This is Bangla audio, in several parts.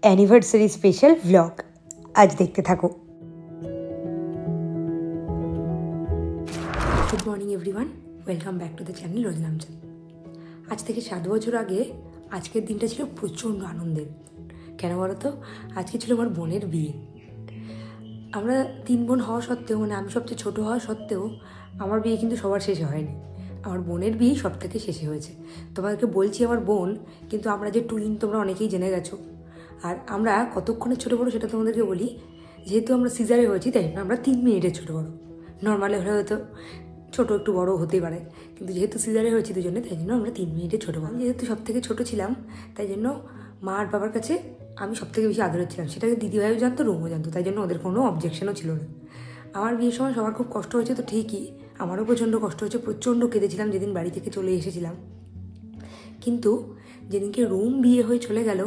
Anniversary special vlog. আজ দেখতে থাকো। Good morning everyone, welcome back to the channel রোজ নামচাঁদ। আজ থেকে 7 বছর আগে আজকের দিনটা ছিল প্রচণ্ড আনন্দের। কেন বলো তো? আজকে ছিল আমার বোনের বিয়ে। আমরা 3 বোন হওয়া সত্ত্বেও, মানে আমি সবচেয়ে ছোটো হওয়া সত্ত্বেও আমার বিয়ে কিন্তু সবার শেষে হয়নি। আমার বোনের বিয়ে সব থেকে শেষে হয়েছে। তোমাদেরকে বলছি আমার বোন, কিন্তু আমরা যে টুইন তোমরা অনেকেই জেনে গেছো। আর আমরা কতক্ষণে ছোটো বড়ো সেটা তোমাদেরকে বলি। যেহেতু আমরা সিজারে হয়েছি তাই আমরা 3 মিনিটের ছোটো বড়ো। নর্মালে হলে হয়তো ছোটো একটু বড়ো হতেই পারে, কিন্তু যেহেতু সিজারে হয়েছি দুজনে তাই জন্য আমরা 3 মিনিটের ছোটো বড়ো। যেহেতু সব থেকে ছোটো ছিলাম তাই জন্য মা আর বাবার কাছে আমি সব থেকে বেশি আদরের ছিলাম। সেটাকে দিদিভাইও জানতো, রুমও জানতো, তাই জন্য ওদের কোনো অবজেকশনও ছিল না। আমার বিয়ের সময় সবার খুব কষ্ট হয়েছে তো ঠিকই, আমারও প্রচণ্ড কষ্ট হয়েছে, প্রচণ্ড কেঁদেছিলাম যেদিন বাড়ি থেকে চলে এসেছিলাম। কিন্তু যেদিনকে রুম বিয়ে হয়ে চলে গেল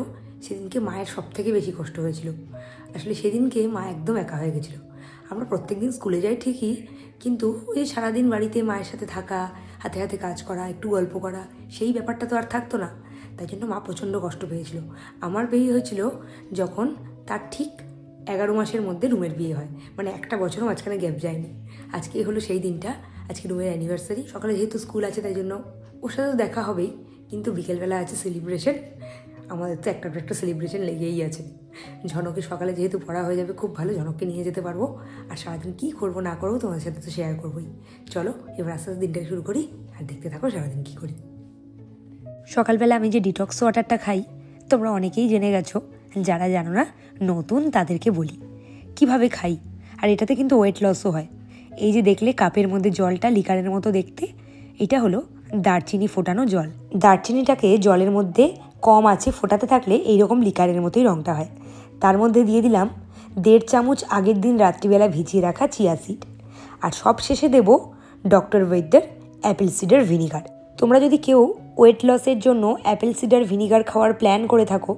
সেদিনকে মায়ের সব থেকে বেশি কষ্ট হয়েছিল। আসলে সেদিনকে মা একদম একা হয়ে গেছিলো। আমরা প্রত্যেক দিন স্কুলে যাই ঠিকই, কিন্তু ওই যে সারাদিন বাড়িতে মায়ের সাথে থাকা, হাতে হাতে কাজ করা, একটু গল্প করা, সেই ব্যাপারটা তো আর থাকতো না। তাই জন্য মা প্রচণ্ড কষ্ট পেয়েছিল। আমার বিয়ে হয়েছিল যখন তার ঠিক 11 মাসের মধ্যে রুমের বিয়ে হয়, মানে একটা বছরও মাঝখানে গ্যাপ যায়নি। আজকে হলো সেই দিনটা, আজকে রুমের অ্যানিভার্সারি। সকালে যেহেতু স্কুল আছে তাই জন্য ওর সাথে তো দেখা হবেই, কিন্তু বিকেলবেলা আছে সেলিব্রেশন। আমাদের তো একটা সেলিব্রেশন লেগেই আছে। ঝনকের সকালে যেহেতু পড়া হয়ে যাবে, খুব ভালো, ঝনককে নিয়ে যেতে পারবো। আর সারাদিন কী করবো না করবো তোমাদের সাথে তো শেয়ার করবোই। চলো এবার আস্তে আস্তে দিনটাকে শুরু করি আর দেখতে থাকো সারাদিন কী করি। সকালবেলা আমি যে ডিটক্স ওয়াটারটা খাই তোমরা অনেকেই জেনে গেছো, যারা জানো না নতুন তাদেরকে বলি কিভাবে খাই। আর এটাতে কিন্তু ওয়েট লসও হয়। এই যে দেখলে কাপের মধ্যে জলটা লিকারের মতো দেখতে, এটা হলো দারচিনি ফোটানো জল। দারচিনিটাকে জলের মধ্যে কম আছে ফোটাতে থাকলে এইরকম লিকারের মতোই রঙটা হয়। তার মধ্যে দিয়ে দিলাম 1.5 চামচ আগের দিন রাত্রিবেলা ভিজিয়ে রাখা চিয়া সিড। আর সব শেষে দেবো ডক্টর বৈদ্যের অ্যাপেল সিডার ভিনিগার। তোমরা যদি কেউ ওয়েট লসের জন্য অ্যাপেল সিডার ভিনিগার খাওয়ার প্ল্যান করে থাকো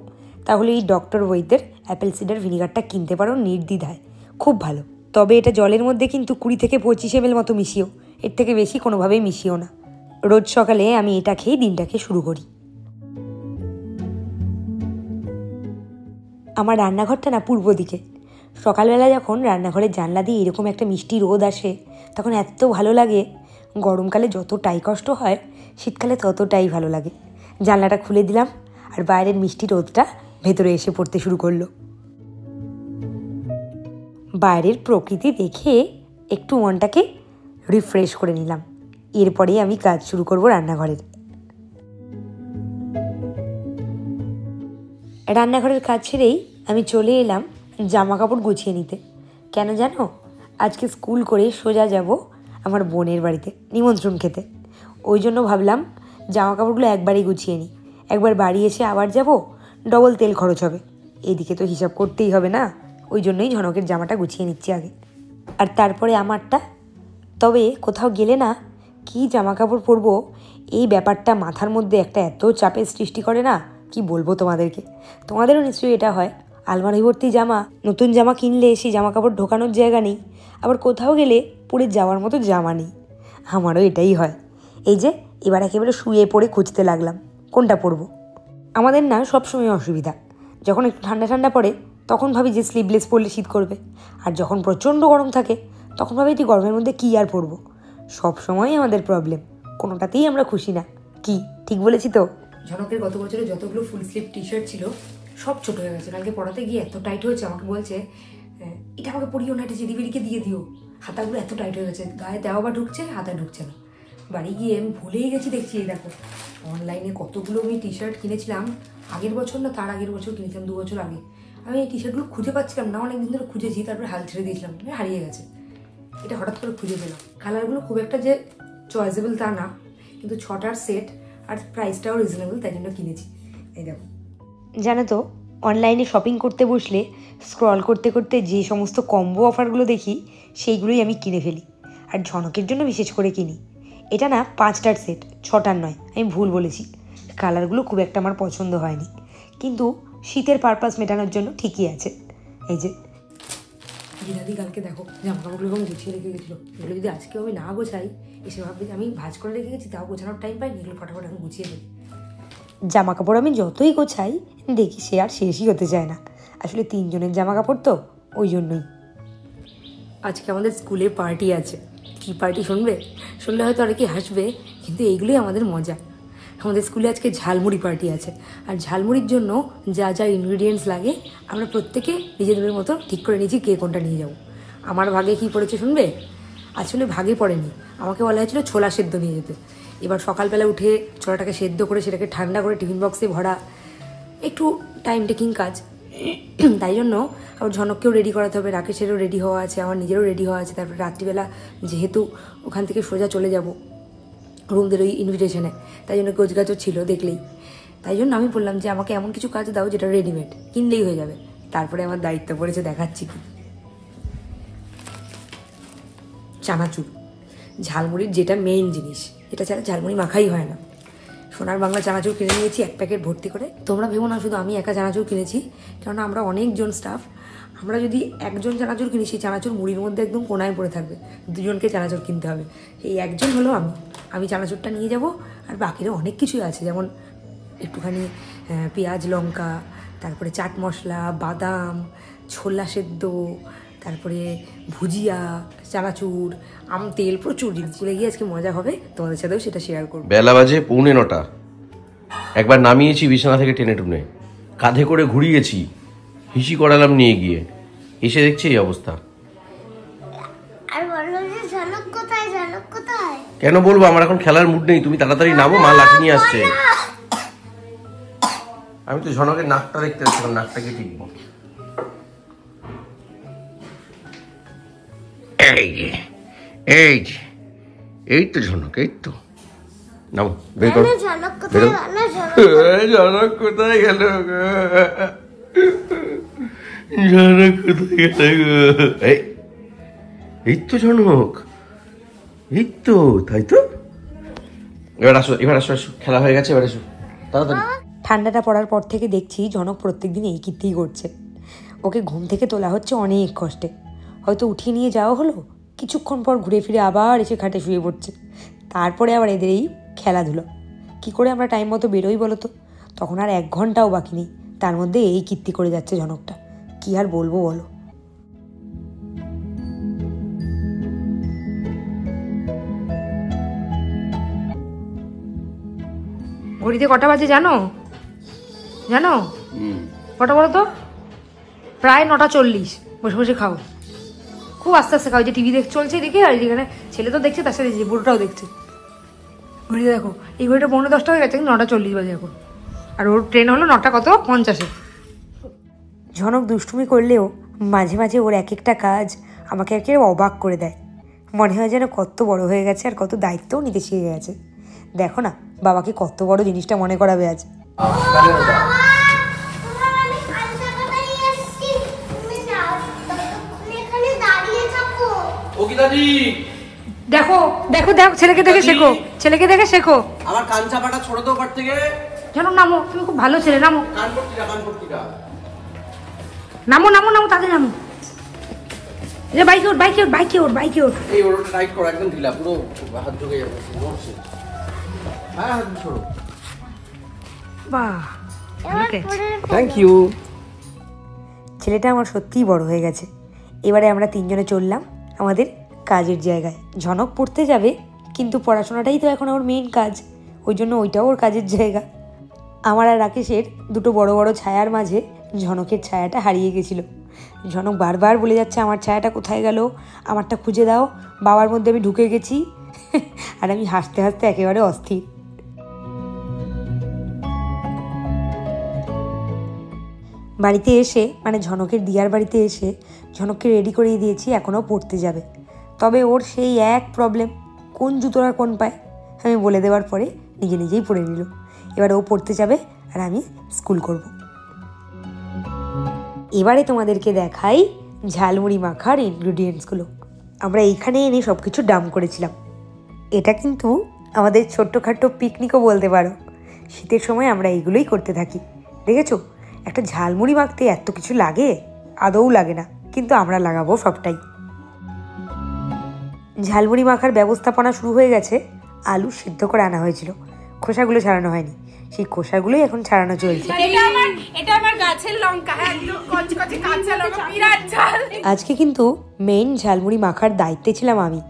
তাহলে এই ডক্টর বৈদ্যের অ্যাপেল সিডার ভিনিগারটা কিনতে পারো নির্দ্বিধায়, খুব ভালো। তবে এটা জলের মধ্যে কিন্তু 20 থেকে 25 ml মতো মিশিও, এর থেকে বেশি কোনোভাবেই মিশিও না। রোজ সকালে আমি এটা খেয়ে দিনটাকে শুরু করি। আমার রান্নাঘরটা না পূর্ব দিকে। সকালবেলা যখন রান্নাঘরের জানলা দিয়ে এরকম একটা মিষ্টি রোদ আসে তখন এত ভালো লাগে। গরমকালে যতটাই কষ্ট হয় শীতকালে ততটাই ভালো লাগে। জানলাটা খুলে দিলাম আর বাইরের মিষ্টি রোদটা ভেতরে এসে পড়তে শুরু করলো। বাইরের প্রকৃতি দেখে একটু মনটাকে রিফ্রেশ করে নিলাম। এরপরে আমি কাজ শুরু করব রান্নাঘরের। রান্নাঘরের কাজ ছেড়েই আমি চলে এলাম জামা কাপড় গুছিয়ে নিতে। কেন জানো? আজকে স্কুল করে সোজা যাব আমার বোনের বাড়িতে নিমন্ত্রণ খেতে। ওই জন্য ভাবলাম জামা কাপড়গুলো একবারই গুছিয়ে নিই, একবার বাড়ি এসে আবার যাব, ডবল তেল খরচ হবে। এদিকে তো হিসাব করতেই হবে না, ওই জন্যই ঝনকের জামাটা গুছিয়ে নিচ্ছি আগে, আর তারপরে আমারটা। তবে কোথাও গেলে না কি জামা কাপড় পরবো এই ব্যাপারটা মাথার মধ্যে একটা এত চাপের সৃষ্টি করে না, কি বলবো তোমাদেরকে। তোমাদেরও নিশ্চয়ই এটা হয়, আলমারি ভর্তি জামা, নতুন জামা কিনলে সেই জামা কাপড় ঢোকানোর জায়গা নেই, আবার কোথাও গেলে পরে যাওয়ার মতো জামা নেই। আমারও এটাই হয়। এই যে এবার একেবারে শুয়ে পড়ে খুঁজতে লাগলাম কোনটা পরবো। আমাদের না সবসময় অসুবিধা, যখন একটু ঠান্ডা ঠান্ডা পড়ে তখন ভাবি যে স্লিভলেস পরলে শীত করবে, আর যখন প্রচণ্ড গরম থাকে তখন ভাবি যে গরমের মধ্যে কী আর পরবো। সব সময় আমাদের প্রবলেম, কোনোটাতেই আমরা খুশি না। কি ঠিক বলেছি তো? ঝনকের গত বছরে যতগুলো ফুল স্লিভ টি শার্ট ছিল সব ছোট হয়ে গেছে। কালকে পড়াতে গিয়ে এত টাইট হয়েছে, আমাকে বলছে এটা আমাকে পরিও না, এটা দিদিকে দিয়ে দিও, হাতাগুলো এত টাইট হয়ে গেছে, গায়ে দেওয়া বা ঢুকছে, হাতায় ঢুকছে না। বাড়ি গিয়ে আমি ভুলেই গেছি, দেখছি এই দেখো অনলাইনে কতগুলো আমি টি শার্ট কিনেছিলাম আগের বছর, না তার আগের বছর কিনেছিলাম, 2 বছর আগে। আমি এই টি শার্টগুলো খুঁজে পাচ্ছিলাম না, অনেকদিন ধরে খুঁজেছি, তারপরে হাল ছেড়ে দিয়েছিলাম, হারিয়ে গেছে। এটা হঠাৎ করে খুঁজে পেলাম। কালারগুলো খুব একটা যে চয়েসেবল তা না, কিন্তু 6টার সেট আর প্রাইসটাও রিজনেবল, তাই জন্য কিনেছি। এই দেখো, জানো তো অনলাইনে শপিং করতে বসলে স্ক্রল করতে করতে যে সমস্ত কম্বো অফারগুলো দেখি সেইগুলোই আমি কিনে ফেলি, আর ঝনকের জন্য বিশেষ করে কিনি। এটা না 5টার সেট, 6টার নয়, আমি ভুল বলেছি। কালারগুলো খুব একটা আমার পছন্দ হয়নি, কিন্তু শীতের পারপাস মেটানোর জন্য ঠিকই আছে। এই যে দিদাদি কালকে দেখো জামা কাপড়গুলো এবং গুছিয়ে রেখে গেছিলো, এগুলো যদি আজকেও আমি না গোছাই এসে ভাববে যে আমি ভাজ করে রেখে গেছি, তাও গোছানোর টাইম পাইনি, এগুলো ফটাফট আমি গুছিয়ে দিই। জামা কাপড় আমি যতই গোছাই দেখি সে আর শেষই হতে চায় না। আসলে 3 জনের জামা কাপড় তো, ওই জন্যই। আজকে আমাদের স্কুলে পার্টি আছে। কি পার্টি শুনবে? শুনলে হয়তো অনেকে হাসবে, কিন্তু এইগুলোই আমাদের মজা। আমাদের স্কুলে আজকে ঝালমুড়ি পার্টি আছে, আর ঝালমুড়ির জন্য যা যা ইনগ্রিডিয়েন্টস লাগে আমরা প্রত্যেকে নিজেদের মতো ঠিক করে নিয়েছি কে কোনটা নিয়ে যাব। আমার ভাগে কি পড়েছে শুনবে? আসলে ভাগে পড়েনি, আমাকে বলা হয়েছিল ছোলা সেদ্ধ নিয়ে যেতে। এবার সকালবেলা উঠে ছোলাটাকে সেদ্ধ করে সেটাকে ঠান্ডা করে টিফিন বক্সে ভরা একটু টাইম টেকিং কাজ। তাই জন্য আবার ঝনককেও রেডি করাতে হবে, রাকেশেরও রেডি হওয়া আছে, আমার নিজেরও রেডি হওয়া আছে। তারপরে রাত্রিবেলা যেহেতু ওখান থেকে সোজা চলে যাব রুমদের ওই ইনভিটেশনে, তাই জন্য গোছগাছও ছিল দেখলেই। তাই জন্য আমি বললাম যে আমাকে এমন কিছু কাজ দাও যেটা রেডিমেড, কিনলেই হয়ে যাবে। তারপরে আমার দায়িত্ব পড়েছে, দেখাচ্ছি কি। চানাচুর, ঝালমুড়ির যেটা মেইন জিনিস, এটা ছাড়া ঝালমুড়ি মাখাই হয় না। সোনার বাংলা চানাচুর কিনে নিয়েছি 1 প্যাকেট ভর্তি করে। তোমরা ভেবো না শুধু আমি একা চানাচুর কিনেছি, কেননা আমরা অনেকজন স্টাফ। আমরা যদি একজন চানাচুর কিনি, সেই চানাচুর মুড়ির মধ্যে একদম কোনায় পড়ে থাকবে। 2 জনকে চানাচুর কিনতে হবে। এই একজন হলো আমি চানাচুরটা নিয়ে যাব। আর বাকিরা অনেক কিছুই আছে, যেমন একটুখানি পেঁয়াজ লঙ্কা, তারপরে চাট মশলা, বাদাম, ছোলা সেদ্ধ, তারপরে ভুজিয়া, চানাচুর, আম তেল, প্রচুর জিনিস। স্কুলে গিয়ে আজকে মজা হবে, তোমাদের সাথেও সেটা শেয়ার করবো। বেলা বাজে 8:45। একবার নামিয়েছি বিছানা থেকে টেনে টুনে, কাঁধে করে ঘুরিয়েছি, হিসি করালাম নিয়ে গিয়ে, এসে দেখছি এই অবস্থা। কেন বলবো? আমার এখন খেলার মুড নেই। তুমি তাড়াতাড়ি নামো, মা লাঠি নিয়ে আসছে। আমি তো ঝনকের নাকটা দেখতে আসছিলাম, নাকটাকে টিপবো। এই তো ঝনক, এই তো নাও, বের করো। ঝনক কোথায় গেল? ঝনক কোথায় গেল? এই তো ঝনক, এই তো, তাই তো। এবার আসো, খেলা হয়ে গেছে, এবার আসো তাড়াতাড়ি। ঠান্ডাটা পড়ার পর থেকে দেখছি ঝনক প্রত্যেকদিন এই কীর্তিই করছে। ওকে ঘুম থেকে তোলা হচ্ছে অনেক কষ্টে। হয়তো উঠিয়ে নিয়ে যাওয়া হলো, কিছুক্ষণ পর ঘুরে ফিরে আবার এসে খাটে শুয়ে পড়ছে। তারপরে আবার এদের এই খেলাধুলো। কী করে আমরা টাইম মতো বেরোই বলো তো? তখন আর 1 ঘন্টাও বাকি নেই, তার মধ্যে এই কীর্তি করে যাচ্ছে ঝনকটা। কি আর বলবো বলো। ঘড়িতে কটা বাজে জানো? কটা বলো তো? প্রায় 9:40। বসে বসে খাও, খুব আস্তে আস্তে খাও। যে টিভি চলছে এদিকে, আর এখানে ছেলে তো দেখছে, তার সাথে যে বুড়োটাও দেখছে। ঘড়িতে দেখো, এই ঘড়িটা 9:10 হয়ে গেছে, 9:40 বাজে এখন। আর ওর ট্রেন হলো 9:50। ঝনক দুষ্টুমি করলেও মাঝে মাঝে ওর এক একটা কাজ আমাকে একেবারে অবাক করে দেয়। মনে হয় যেন কত বড় হয়ে গেছে, আর কত দায়িত্বও নিতে শিখে গেছে। দেখো না, বাবাকে কত বড় জিনিসটা মনে করাবে আজ। দেখো দেখো দেখো, ছেলেকে দেখে শেখো, ছেলেকে দেখে শেখো। আমার কান চাপাটা ছোট তো পার থেকে। জানো, নামো, তুমি খুব ভালো ছেলে, নামো। নামো নামো নামো, তাদের নামো। বাইকে ওঠ, বাইকে ওঠ, বাইকে ওঠ, বাইকে ওঠ। এই ওটা টাইট করো, একদম ঢিলা, পুরো হাত ঢুকে যাবে। হ্যাঁ, হাত ছড়ো। বাহ, থ্যাংক ইউ। ছেলেটা আমার সত্যিই বড় হয়ে গেছে। এবারে আমরা 3 জনে চললাম আমাদের কাজের জায়গায়। ঝনক পড়তে যাবে, কিন্তু পড়াশোনাটাই তো এখন ওর মেইন কাজ, ওই জন্য ওইটাও ওর কাজের জায়গা। আমার আর রাকেশের দুটো বড় বড় ছায়ার মাঝে ঝনকের ছায়াটা হারিয়ে গেছিল। ঝনক বারবার বলে যাচ্ছে, আমার ছায়াটা কোথায় গেল, আমারটা খুঁজে দাও। বাবার মধ্যে আমি ঢুকে গেছি, আর আমি হাসতে হাসতে একেবারে অস্থির। বাড়িতে এসে, মানে ঝনকের দিয়ার বাড়িতে এসে ঝনককে রেডি করিয়ে দিয়েছি, এখনও পড়তে যাবে। তবে ওর সেই এক প্রবলেম, কোন জুতোর কোন পায়। আমি বলে দেওয়ার পরে নিজে নিজেই পড়ে নিল। এবার ও পড়তে যাবে, আর আমি স্কুল করব। এবারে তোমাদেরকে দেখাই ঝালমুড়ি মাখার ইনগ্রিডিয়েন্টসগুলো। আমরা এইখানে এনে সব কিছু ডাম করেছিলাম। এটা কিন্তু আমাদের ছোট্টখাট্টো পিকনিকও বলতে পারো। শীতের সময় আমরা এইগুলোই করতে থাকি। দেখেছো, একটা ঝালমুড়ি মাখতে এত কিছু লাগে? আদৌ লাগে না, কিন্তু আমরা লাগাবো সবটাই। ঝালমুড়ি মাখার ব্যবস্থাপনা শুরু হয়ে গেছে। আলু সিদ্ধ করে আনা হয়েছিল, খোসাগুলো ছাড়ানো হয়নি, সেই খোসাগুলোই এখন ছাড়ানো চলছে। এটা আমার গাছের লঙ্কা, একদম কচকচে কাঁচা লঙ্কা, বিরাট ঝাল। আজকে কিন্তু মেইন ঝালমুড়ি মাখার দায়িত্বে ছিলাম আমি,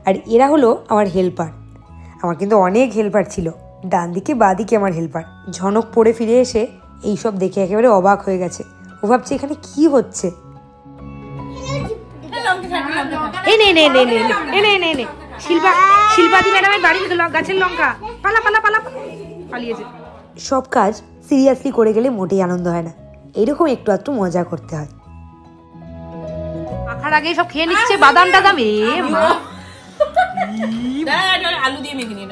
আর এরা হলো আমার হেল্পার। আমার কিন্তু অনেক হেল্পার ছিল, ডান দিকে বাঁ দিকে আমার হেল্পার। ঝনক পড়ে ফিরে এসে এইসব দেখে একেবারে অবাক হয়ে গেছে। ও ভাবছে এখানে কি হচ্ছে। শিল্পাদি ম্যাডামের বাড়ি গাছের লঙ্কা, পালা পালা পালা পালিয়েছে। সব কাজ সিরিয়াসলি করে গেলে মোটেই আনন্দ হয় না, এরকম একটু একটু মজা করতে হয়। মাখার আগে সব খেয়ে নিচ্ছে বাদাম টাদাম। আলু দিয়ে মেখে নি,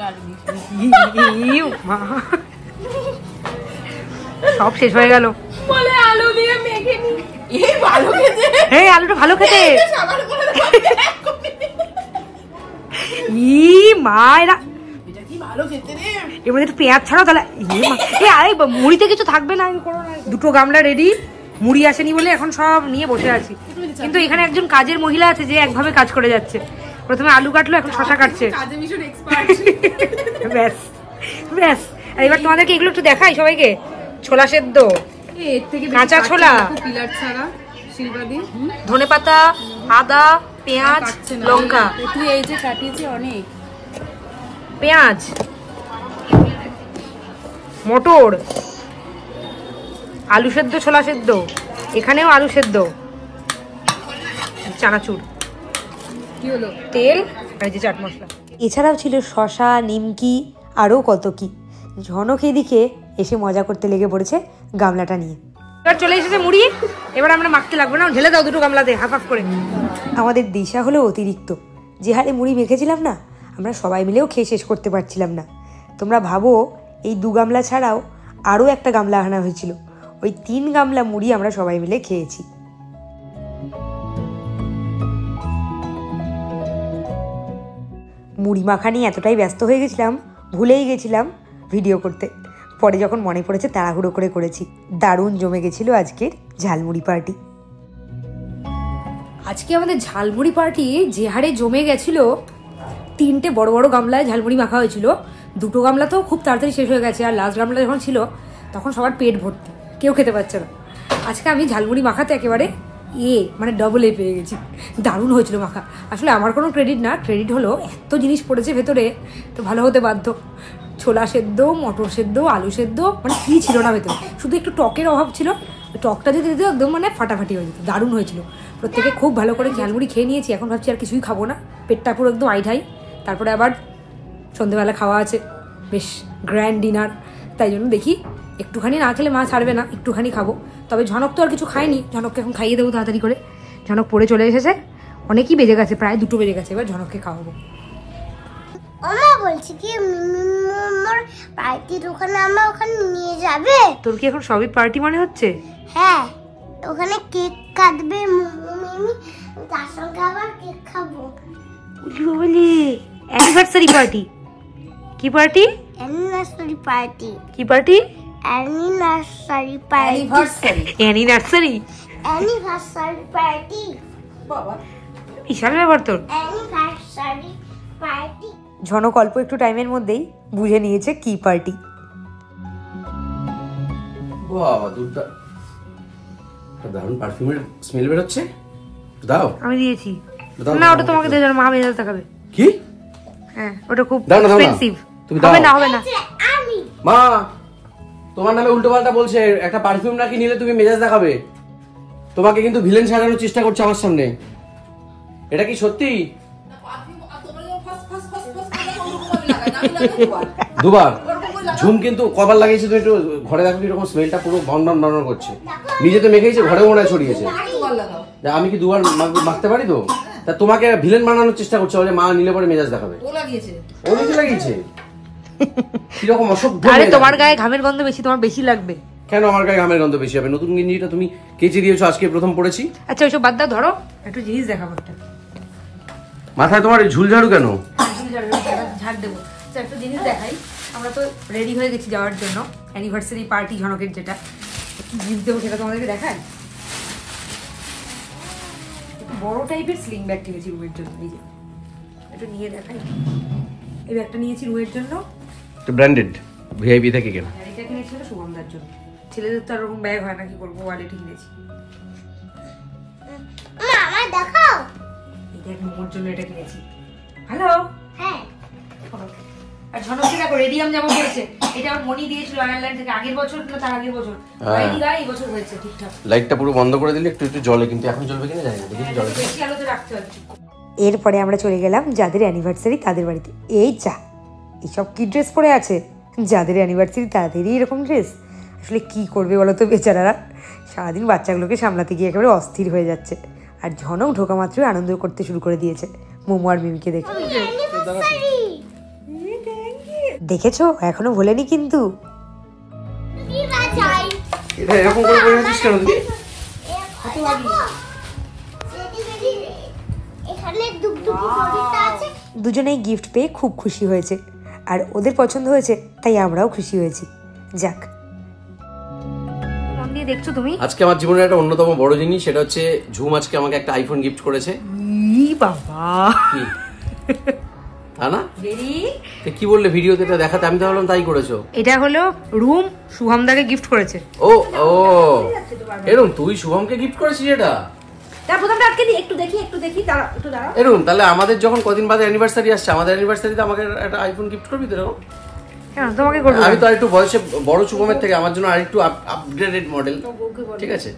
সব শেষ হয়ে গেল বলে আলু দিয়ে মেখে নি। এই ভালো খেতে, এই আলুটা ভালো খেতে। মায়েরা এটা কি ভালো খেতে রে, এর মধ্যে একটু পেঁয়াজ ছাড়াও তাহলে। আরে মুড়িতে কিছু থাকবে না। দুটো গামলা রেডি, মুড়ি আসেনি বলে এখন সব নিয়ে বসে আছি। কিন্তু এখানে একজন কাজের মহিলা আছে যে একভাবে কাজ করে যাচ্ছে। প্রথমে আলু কাটলো, এখন শশা কাটছে। কাজে ভীষণ এক্সপার্ট। ব্যাস ব্যাস। আর এবার তোমাদেরকে এগুলো একটু দেখাই সবাইকে। ছোলা সেদ্ধ, এর থেকে কাঁচা ছোলা, পিলার ছাড়া শিলবাদি, ধনেপাতা, আদা, পেঁয়াজ, লঙ্কা। তুই এই যে কাটিয়েছি অনেক, পেঁয়াজ, মটর, আলু সেদ্ধ, ছোলা সেদ্ধ, এখানেও আলু সেদ্ধ, চানাচুর, কি হলো, তেল আর এই যে চাট মশলা। এছাড়াও ছিল শসা, নিমকি, আরও কত কি। ঝনক এদিকে এসে মজা করতে লেগে পড়েছে গামলাটা নিয়ে। এবার চলে এসেছে মুড়ি, এবার আমরা মাখতে লাগবে না, ঢেলে দাও দুটো গামলাতে হাফ হাফ করে। আমাদের দিশা হলো অতিরিক্ত, যে হারে মুড়ি মেখেছিলাম না, আমরা সবাই মিলেও খেয়ে শেষ করতে পারছিলাম না। তোমরা ভাবো, এই 2 গামলা ছাড়াও আরও একটা গামলা আনা হয়েছিল। ওই 3 গামলা মুড়ি আমরা সবাই মিলে খেয়েছি। মুড়ি মাখা নিয়ে এতটাই ব্যস্ত হয়ে গেছিলাম, ভুলেই গেছিলাম ভিডিও করতে। পরে যখন মনে পড়েছে তাড়াহুড়ো করে করেছি। দারুণ জমে গেছিল আজকের ঝালমুড়ি পার্টি। আজকে আমাদের ঝালমুড়ি পার্টি যে হারে জমে গেছিল, 3টে বড় বড় গামলায় ঝালমুড়ি মাখা হয়েছিল। 2টো গামলা তো খুব তাড়াতাড়ি শেষ হয়ে গেছে, আর লাস্ট গামলা যখন ছিল তখন সবার পেট ভর্তি, কেউ খেতে পারছে না। আজকে আমি ঝালমুড়ি মাখাতে একেবারে মানে ডবল এ পেয়ে গেছি। দারুণ হয়েছিল মাখা। আসলে আমার কোনো ক্রেডিট না, ক্রেডিট হলো এত জিনিস পড়েছে ভেতরে, তো ভালো হতে বাধ্য। ছোলা সেদ্ধ, মটর সেদ্ধ, আলু সেদ্ধ, মানে কি ছিল না ভেতরে, শুধু একটু টকের অভাব ছিল। টকটা যদি দিতে একদম মানে ফাটাফাটি হয়ে যেত। দারুণ হয়েছিল। প্রত্যেকে খুব ভালো করে ঝালমুড়ি খেয়ে নিয়েছি। এখন ভাবছি আর কিছুই খাবো না, পেটটা পুরো একদম আইঢাই। তারপরে আবার সন্ধ্যেবেলা খাওয়া আছে, বেশ গ্র্যান্ড ডিনার। তাই জন্য দেখি, একটুখানি না খেলে মা ছাড়বে না, একটুখানি খাবো। তবে ঝনক তো আর কিছু খায়নি, ঝনককে এখন খাইয়ে দেবো তাড়াতাড়ি করে। ঝনক পড়ে চলে এসেছে, অনেকই বেজে গেছে, প্রায় 2টো বেজে গেছে। এবার ঝনককে খাওয়াবো। আমার বলছি কি আমার পার্টির ওখানে আমরা ওখানে নিয়ে যাবে। তোর কি এখন সবই পার্টি মনে হচ্ছে? হ্যাঁ, ওখানে কেক কাটবে মিমি, তার সঙ্গে আবার কেক খাবো। বলি অ্যানিভার্সারি পার্টি? কি পার্টি? Anniversary party. কি party? Anniversary party. Anniversary anniversary party. বাবা বিশাল ব্যাপার তোর। Anniversary party. ঝনক অল্প একটু টাইমের মধ্যেই বুঝে নিয়েছে কি পার্টি। বাবা দুধটা দারুণ পারফিউমের স্মেল বের হচ্ছে। দাও, আমি দিয়েছি। দাও, না, ওটা তোমাকে দিয়ে মা মেজাজ দেখাবে। কি? হ্যাঁ, ওটা খুব দাও না, দাও না। এক্সপেন্সিভ। তুমি দাও। হবে না, হবে না। আমি মা, তোমার নামে উল্টো পাল্টা বলছে। একটা পারফিউম নাকি নিলে তুমি মেজাজ দেখাবে। তোমাকে কিন্তু ভিলেন সাজানোর চেষ্টা করছে আমার সামনে। এটা কি সত্যি? দুবার ঝুম কিন্তু কবার লাগিয়েছে, তুমি একটু ঘরে দেখো কিরকম স্মেলটা পুরো বন্ডন বন্ডন করছে। নিজে তো মেখেছে, ঘরে মনে হয় ছড়িয়েছে। আমি কি 2বার মাখতে পারি তো? তা তোমাকে ভিলেন বানানোর চেষ্টা করছে, বলে মা নিলে পরে মেজাজ দেখাবে। ও নিজে লাগিয়েছে। কিরকম অসভ্য। আরে তোমার গায়ে ঘামের গন্ধ বেশি, তোমার বেশি লাগবে। কেন আমার গায়ে ঘামের গন্ধ বেশি হবে? নতুন গেঞ্জিটা তুমি কেচে দিয়েছো, আজকে প্রথম পড়েছি। আচ্ছা ওইসব বাদ দাও, ধরো একটু জিনিস দেখাবো। একটা মাথায় তোমার ঝুল ঝাড়ু কেন? ঝাড় দেবো। একটা জিনিস দেখাই। আমরা তো রেডি হয়ে গেছি যাওয়ার জন্য অ্যানিভার্সারি পার্টি ঝনকের। যেটা কি গিফট দেবো সেটা তোমাদেরকে দেখাই। বড় টাইপের স্লিং ব্যাগ কিনেছি রুমের জন্য। এই যে একটু নিয়ে দেখাই। এই ব্যাগটা নিয়েছি রুমের জন্য। ব্র্যান্ডেড। ভিআইপি থেকে কেনা। এটা কিনেছিল শুভমদার জন্য, ছেলেদের তো আর ওরকম ব্যাগ হয় না, কি বলবো, ওয়ালেট কিনেছি। আমার দেখাও, এটা এক মোমোর জন্য এটা কিনেছি। হ্যালো, হ্যাঁ আর ঝনককে দেখো রেডিয়াম জামা পরেছে, এটা আমার মনি দিয়েছিল আয়ারল্যান্ড থেকে, আগের বছর না তার আগের বছর, হয়নি গায়ে, এই বছর হয়েছে ঠিকঠাক। লাইটটা পুরো বন্ধ করে দিলে একটু একটু জলে, কিন্তু এখন জ্বলবে কিনা জানি না, দেখি জলে। বেশি আলোতে রাখতে হবে। এরপরে আমরা চলে গেলাম যাদের অ্যানিভার্সারি তাদের বাড়িতে। এই যা, এইসব কি ড্রেস পরে আছে, যাদের অ্যানিভার্সারি তাদেরই এরকম ড্রেস। আসলে কি করবে বলো তো বেচারারা, সারাদিন বাচ্চাগুলোকে সামলাতে গিয়ে একেবারে অস্থির হয়ে যাচ্ছে। আর ঝনক ঢোকা মাত্রই আনন্দ করতে শুরু করে দিয়েছে মোমো আর মিমিকে দেখে। দেখেছো, এখনো ভোলেনি কিন্তু। এটা এরকম করে করে দিস কেন তুই? দুজনেই গিফট পেয়ে খুব খুশি হয়েছে, আর ওদের পছন্দ হয়েছে তাই আমরাও খুশি হয়েছি। যাক, মন দিয়ে দেখছো তুমি? আজকে আমার জীবনের একটা অন্যতম বড় জিনিস, সেটা হচ্ছে ঝুম আজকে আমাকে একটা আইফোন গিফট করেছে। ই বাবা, কি তা না? বেরি কি বললে ভিডিওতে এটা দেখাতে? আমি তো ভাবলাম তাই করেছো। এটা হলো রুম, শুভমদাকে গিফট করেছে। ও ও, এরকম তুই শুভমকে গিফট করেছিস এটা? তার প্রথমটা আজকে একটু দেখি, দাঁড়াও একটু দাঁড়াও। এরকম তাহলে আমাদের যখন কদিন বাদে অ্যানিভার্সারি আসছে, আমাদের অ্যানিভার্সারিতে আমাকে একটা আইফোন গিফট করবি তো? এরকম হ্যাঁ, তোমাকে করব। আমি তো আরেকটু বয়সে বড় শুভমের থেকে, আমার জন্য আরেকটু আপগ্রেডেড মডেল, ঠিক আছে?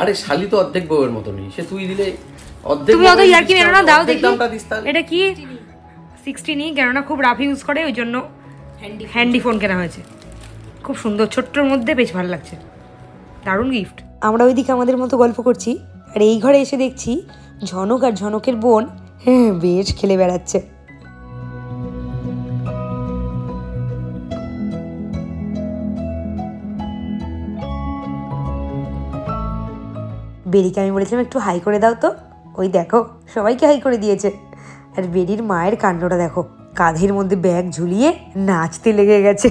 আরে শালি তো অর্ধেক বউয়ের মতনই, সে তুই দিলে অর্ধেক। তুমি অত ইয়ার্কি মেরো না, দাও দেখি। দামটা দিস তাহলে। এটা কি 16 কেননা খুব রাফ ইউজ করে, ওই জন্য হ্যান্ডি ফোন কেনা হয়েছে। খুব সুন্দর, ছোট্টর মধ্যে বেশ ভালো লাগছে, দারুণ গিফট। আমরা ওইদিকে আমাদের মতো গল্প করছি, আর এই ঘরে এসে দেখছি ঝনক আর ঝনকের বোন বেশ খেলে বেড়াচ্ছে। বেরিকে আমি বলেছিলাম একটু হাই করে দাও তো, ওই দেখো সবাইকে হাই করে দিয়েছে। আর বেরির মায়ের কাণ্ডটা দেখো, কাঁধের মধ্যে ব্যাগ ঝুলিয়ে নাচতে লেগে গেছে।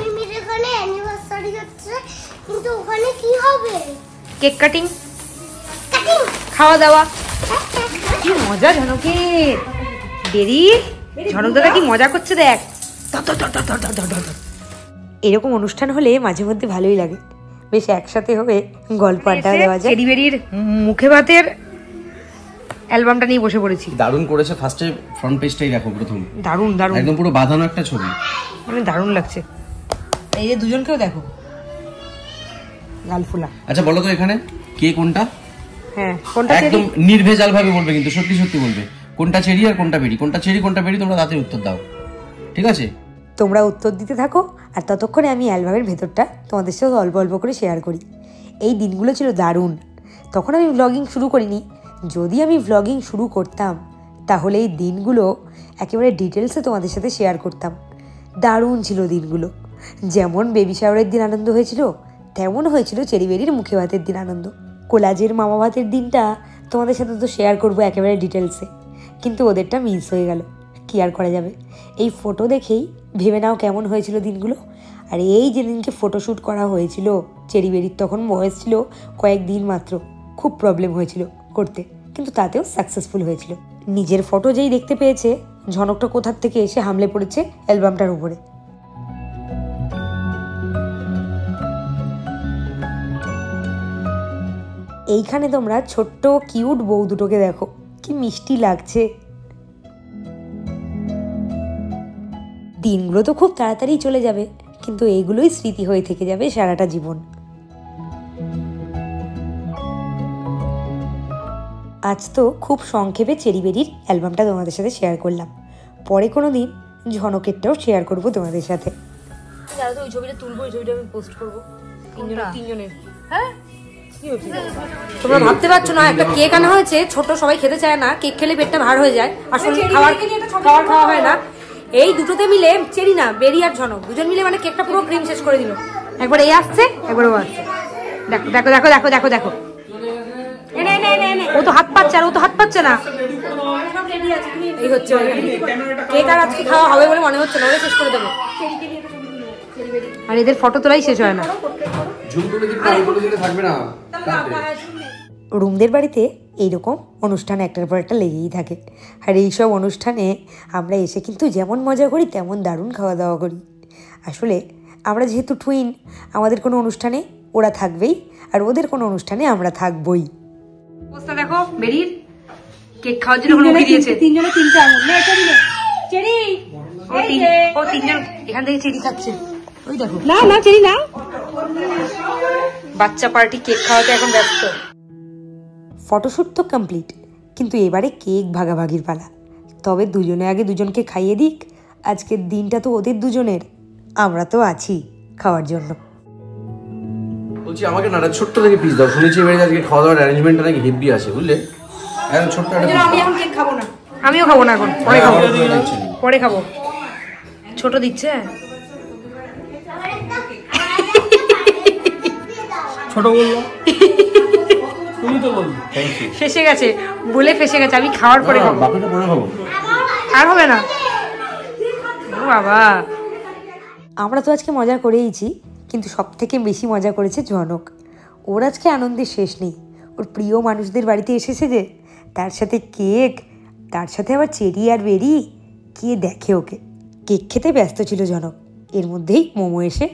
মিমির এখানে অ্যানিভার্সারি হচ্ছে, কিন্তু ওখানে কি হবে? কেক কাটিং, খাওয়া দাওয়া, কি মজা ঝনকের। বেরি, ঝনক দাদা কি মজা করছে দেখ। এরকম অনুষ্ঠান হলে মাঝে মধ্যে ভালোই লাগে, বেশ একসাথে হয়ে গল্প আড্ডা দেওয়া যায়। চেরি বেরির মুখে ভাতের অ্যালবামটা নিয়ে বসে পড়েছি। দারুণ করেছে, ফার্স্টে ফ্রন্ট পেজটাই দেখো, প্রথম দারুণ দারুণ, একদম পুরো বাঁধানো একটা ছবি, মানে দারুণ লাগছে। এই যে দুজনকেও দেখো, গালফুলা। আচ্ছা বলো তো এখানে কে কোনটা? হ্যাঁ, কোনটা চেরি? একদম নির্ভেজাল ভাবে বলবে, কিন্তু সত্যি সত্যি বলবে কোনটা চেরি আর কোনটা বেরি, কোনটা চেরি কোনটা বেরি, তোমরা তাতে উত্তর দাও, ঠিক আছে? তোমরা উত্তর দিতে থাকো, আর ততক্ষণে আমি অ্যালবামের ভেতরটা তোমাদের সাথে অল্প অল্প করে শেয়ার করি। এই দিনগুলো ছিল দারুণ। তখন আমি ভ্লগিং শুরু করিনি, যদি আমি ভ্লগিং শুরু করতাম তাহলে এই দিনগুলো একেবারে ডিটেলসে তোমাদের সাথে শেয়ার করতাম। দারুণ ছিল দিনগুলো। যেমন বেবি শাওয়ারের দিন আনন্দ হয়েছিল, তেমন হয়েছিল চেরি বেরির মুখে ভাতের দিন আনন্দ। কোলাজের মামা ভাতের দিনটা তোমাদের সাথে তো শেয়ার করবো একেবারে ডিটেলসে, কিন্তু ওদেরটা মিস হয়ে গেল, কি আর করা যাবে। এই ফটো দেখেই ভেবে নাও কেমন হয়েছিল দিনগুলো। আর এই যেদিনকে ফটোশ্যুট করা হয়েছিল, চেরি বেরির তখন বয়স ছিল কয়েকদিন মাত্র, খুব প্রবলেম হয়েছিল করতে, কিন্তু তাতেও সাকসেসফুল হয়েছিল। নিজের ফটো যেই দেখতে পেয়েছে, ঝনকটা কোথার থেকে এসে হামলে পড়েছে অ্যালবামটার উপরে। এইখানে তোমরা ছোট্ট কিউট বউ দুটোকে দেখো, কি মিষ্টি লাগছে। দিনগুলো তো খুব তাড়াতাড়ি চলে যাবে, কিন্তু এইগুলোই স্মৃতি হয়ে থেকে যাবে সারাটা জীবন। আজ তো খুব সংক্ষেপে চেরি বেরির অ্যালবামটা তোমাদের সাথে শেয়ার করলাম, পরে কোনো দিন ঝনকেরটাও শেয়ার করব তোমাদের সাথে। দাদা তো ওই ছবিটা তুলবো, ওই ছবিটা আমি পোস্ট করবো তিনজনের। হ্যাঁ, তোমরা ভাবতে পারছো না, একটা কেক আনা হয়েছে ছোট, সবাই খেতে চায় না, কেক খেলে পেটটা ভার হয়ে যায়, আসলে খাবার খাওয়া হয় না। এই দুটোতে মিলে, চেরি না বেরি আর ঝনক দুজন মিলে মানে কেকটা পুরো ক্রিম শেষ করে দিল। একবার এই আসছে, একবার ও আসছে, দেখো দেখো দেখো দেখো দেখো দেখো, এনে এনে ও তো হাত পাচ্ছে আর ও তো হাত পাচ্ছে না। এই হচ্ছে কেক আর আজকে খাওয়া হবে বলে মনে হচ্ছে না, ওরা শেষ করে দেবো। আর এদের ফটো তোলাই শেষ হয় না। রুমদের বাড়িতে এইরকম অনুষ্ঠান একটার পর একটা লেগেই থাকে। আর এইসব অনুষ্ঠানে আমরা এসে কিন্তু যেমন মজা করি তেমন দারুণ খাওয়া দাওয়া করি। আসলে আমরা যেহেতু টুইন, আমাদের কোনো অনুষ্ঠানে ওরা থাকবেই আর ওদের কোনো অনুষ্ঠানে আমরা থাকবই। অবস্থা দেখো বেরির, কেক খাওয়ার জন্য মুখে দিয়েছে তিনজনে তিনটা আঙুল। চেরি ও তিনজন এখান থেকে চেরি খাচ্ছে। ওই দেখো না না চেরি না, বাচ্চা পার্টি কেক খাওয়াতে এখন ব্যস্ত। ফটোশ্যুট তো কমপ্লিট, কিন্তু এবারে কেক ভাগাভাগির পালা। তবে দুজনে আগে দুজনকে খাইয়ে দিক, আজকের দিনটা তো ওদের দুজনের, আমরা তো আছি খাওয়ার জন্য। বলছি আমাকে না ছোট্ট থেকে পিস দাও, শুনেছি এবারে আজকে খাওয়া দাওয়ার অ্যারেঞ্জমেন্টটা নাকি হেভি আছে বুঝলে। এখন ছোট্ট একটা আমি এখন কেক খাবো না, আমিও খাবো না, এখন পরে খাবো, পরে খাবো। ছোট দিচ্ছে ছোট বললো, তুমি তো বললি ফেসে গেছে বলে ফেসে গেছে। আমি খাওয়ার পরে খাবো, বাকিটা পরে খাবো, আর হবে না। ও বাবা, আমরা তো আজকে মজা করেইছি, কিন্তু সব থেকে বেশি মজা করেছে জনক। ওর আজকে আনন্দের শেষ নেই। ওর প্রিয় মানুষদের বাড়িতে এসেছে যে, তার সাথে কেক, তার সাথে আবার চেরি আর বেরি। কে দেখে ওকে। কেক খেতে ব্যস্ত ছিল জনক, এর মধ্যেই মোমো এসে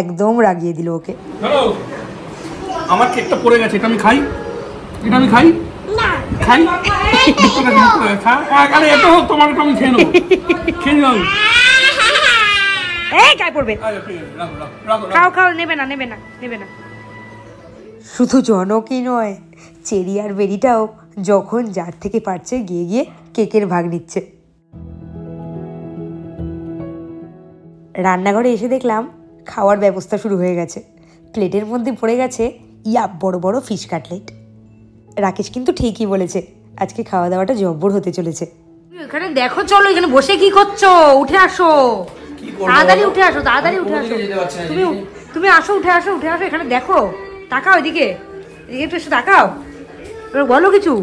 একদম রাগিয়ে দিল ওকে। আমার কেকটা পড়ে গেছে, এটা আমি খাই, এটা আমি খাই খাই আরে এটা হোক তোমার, আমি খেয়ে নেবো, খেয়ে নেবো। এই গায়ে পড়বে, খাও খাও, নেবে না নেবে না নেবে না। শুধু জনকই নয়, চেরি আর বেরিটাও যখন যার থেকে পারছে গিয়ে গিয়ে কেকের ভাগ নিচ্ছে। রান্নাঘরে এসে দেখলাম খাওয়ার ব্যবস্থা শুরু হয়ে গেছে। প্লেটের মধ্যে পড়ে গেছে বড় বড় ফিশ কাটলেট। রাকেশ কিন্তু ঠিকই বলেছে, আজকে খাওয়া দাওয়াটা জব্বর হতে চলেছে। এখানে দেখো, চলো এখানে বসে কি করছো, উঠে আসো, তাড়াতাড়ি উঠে আসো, তাড়াতাড়ি উঠে আসো। তুমি আসো, উঠে আসো, উঠে আসো। এখানে দেখো, তাকাও এদিকে, এদিকে একটু এসে তাকাও, বলো কিছু।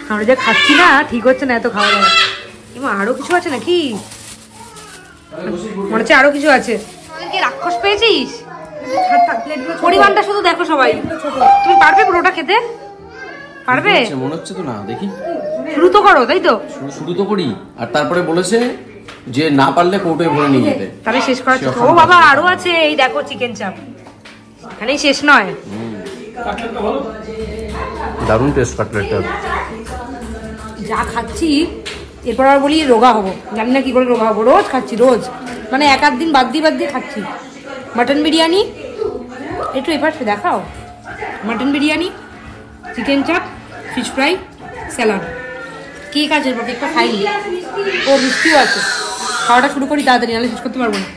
আমরা যা খাচ্ছি না, ঠিক হচ্ছে না এত খাওয়া দাওয়া। এমন আরো কিছু আছে নাকি? মনে হচ্ছে আরো কিছু আছে। কি রাক্ষস পেয়েছিস? পরিমাণটা শুধু দেখো সবাই। তুমি পারবে পুরোটা খেতে? পারবে মনে হচ্ছে তো না, দেখি শুরু তো করো, তাই তো? শুরু তো করি, আর তারপরে বলেছে যে না পারলে কৌটোয় ভরে নিয়ে যেতে। তাহলে শেষ করা। ও বাবা, আরো আছে, এই দেখো চিকেন চাপ, এখানেই শেষ নয়। দারুণ টেস্ট কাটলেটটা। যা খাচ্ছি এরপর আর বলি রোগা হবো, জানি না কি করে রোগা হবো। রোজ খাচ্ছি, রোজ, মানে এক আধ দিন বাদ দিয়ে খাচ্ছি। মাটন বিরিয়ানি, একটু এবার দেখাও। মাটন বিরিয়ানি, চিকেন চাপ, ফিশ ফ্রাই, স্যালাড, কেক আছে, এরপর কেকটা খাইনি। ও মিষ্টিও আছে। খাওয়াটা শুরু করি তাড়াতাড়ি, নাহলে শেষ করতে পারবো না।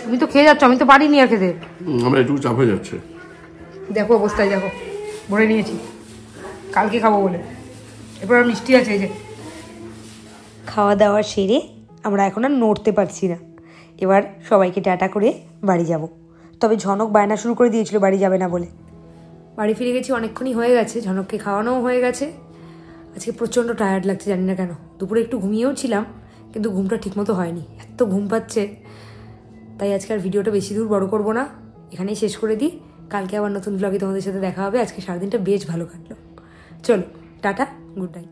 তুমি তো খেয়ে যাচ্ছ, আমি তো পারিনি আর খেতে। আমার একটু চাপ হয়ে যাচ্ছে। দেখো অবস্থায়, দেখো ভরে নিয়েছি, কালকে খাবো বলে। এরপর আর মিষ্টি আছে, এই যে। খাওয়া দাওয়া সেরে আমরা এখন আর নড়তে পারছি না। এবার সবাইকে টাটা করে বাড়ি যাব। তবে ঝনক বায়না শুরু করে দিয়েছিল বাড়ি যাবে না বলে। বাড়ি ফিরে গেছি, অনেকক্ষণই হয়ে গেছে, ঝনককে খাওয়ানোও হয়ে গেছে। আজকে প্রচণ্ড টায়ার্ড লাগছে, জানি না কেন। দুপুরে একটু ঘুমিয়েও ছিলাম, কিন্তু ঘুমটা ঠিকমতো হয়নি, এত ঘুম পাচ্ছে। তাই আজকে আর ভিডিওটা বেশি দূর বড় করব না, এখানেই শেষ করে দিই। কালকে আবার নতুন ব্লগে তোমাদের সাথে দেখা হবে। আজকে সারাদিনটা বেশ ভালো কাটলো। চলো টাটা, গুড নাইট।